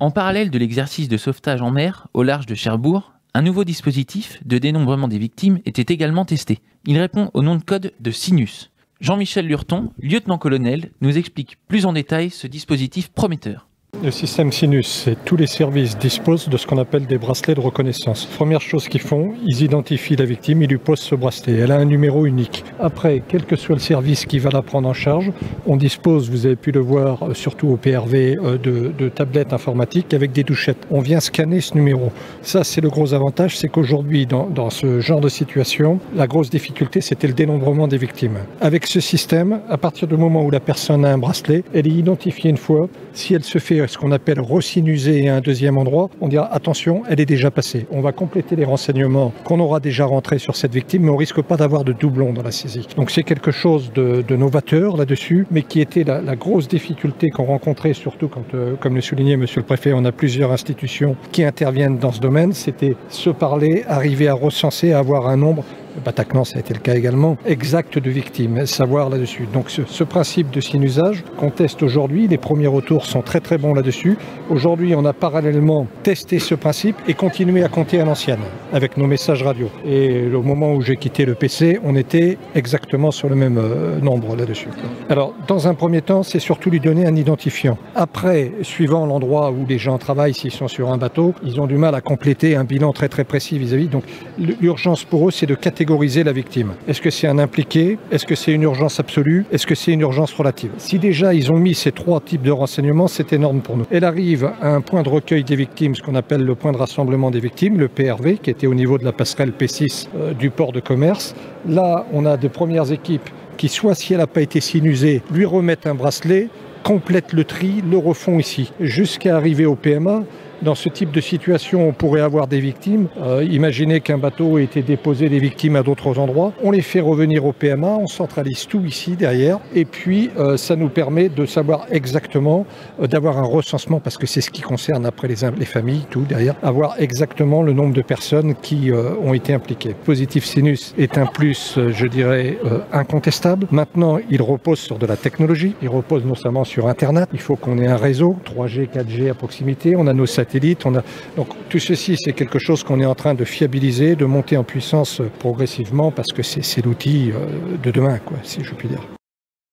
En parallèle de l'exercice de sauvetage en mer, au large de Cherbourg, un nouveau dispositif de dénombrement des victimes était également testé. Il répond au nom de code de Sinus. Jean-Michel Lurton, lieutenant-colonel, nous explique plus en détail ce dispositif prometteur. Le système Sinus, c'est tous les services disposent de ce qu'on appelle des bracelets de reconnaissance. Première chose qu'ils font, ils identifient la victime, ils lui posent ce bracelet. Elle a un numéro unique. Après, quel que soit le service qui va la prendre en charge, on dispose, vous avez pu le voir, surtout au PRV, de tablettes informatiques avec des douchettes. On vient scanner ce numéro. Ça, c'est le gros avantage, c'est qu'aujourd'hui, dans ce genre de situation, la grosse difficulté, c'était le dénombrement des victimes. Avec ce système, à partir du moment où la personne a un bracelet, elle est identifiée une fois. Si elle se fait ce qu'on appelle resinuser à un deuxième endroit, on dira attention, elle est déjà passée. On va compléter les renseignements qu'on aura déjà rentrés sur cette victime, mais on risque pas d'avoir de doublons dans la saisie. Donc c'est quelque chose de novateur là-dessus, mais qui était la grosse difficulté qu'on rencontrait, surtout quand, comme le soulignait Monsieur le Préfet, on a plusieurs institutions qui interviennent dans ce domaine, c'était se parler, arriver à recenser, à avoir un nombre. Bataclan, ça a été le cas également, exact de victimes, savoir là-dessus. Donc ce principe de sinusage qu'on teste aujourd'hui, les premiers retours sont très très bons là-dessus. Aujourd'hui, on a parallèlement testé ce principe et continué à compter à l'ancienne avec nos messages radio. Et au moment où j'ai quitté le PC, on était exactement sur le même nombre là-dessus. Alors, dans un premier temps, c'est surtout lui donner un identifiant. Après, suivant l'endroit où les gens travaillent, s'ils sont sur un bateau, ils ont du mal à compléter un bilan très très précis vis-à-vis. Donc, l'urgence pour eux, c'est de catégoriser la victime. Est-ce que c'est un impliqué? Est-ce que c'est une urgence absolue? Est-ce que c'est une urgence relative? Si déjà ils ont mis ces trois types de renseignements, c'est énorme pour nous. Elle arrive à un point de recueil des victimes, ce qu'on appelle le point de rassemblement des victimes, le PRV, qui était au niveau de la passerelle P6 du port de commerce. Là, on a de premières équipes qui, soit si elle n'a pas été sinusée, lui remettent un bracelet, complètent le tri, le refont ici, jusqu'à arriver au PMA. Dans ce type de situation, on pourrait avoir des victimes. Imaginez qu'un bateau ait été déposé des victimes à d'autres endroits. On les fait revenir au PMA, on centralise tout ici derrière. Et puis, ça nous permet de savoir exactement, d'avoir un recensement, parce que c'est ce qui concerne après les familles, tout derrière, avoir exactement le nombre de personnes qui ont été impliquées. Positif Sinus est un plus, je dirais, incontestable. Maintenant, il repose sur de la technologie. Il repose notamment sur Internet. Il faut qu'on ait un réseau, 3G, 4G à proximité. On a nos satellites. Donc tout ceci, c'est quelque chose qu'on est en train de fiabiliser, de monter en puissance progressivement parce que c'est l'outil de demain, quoi, si je puis dire.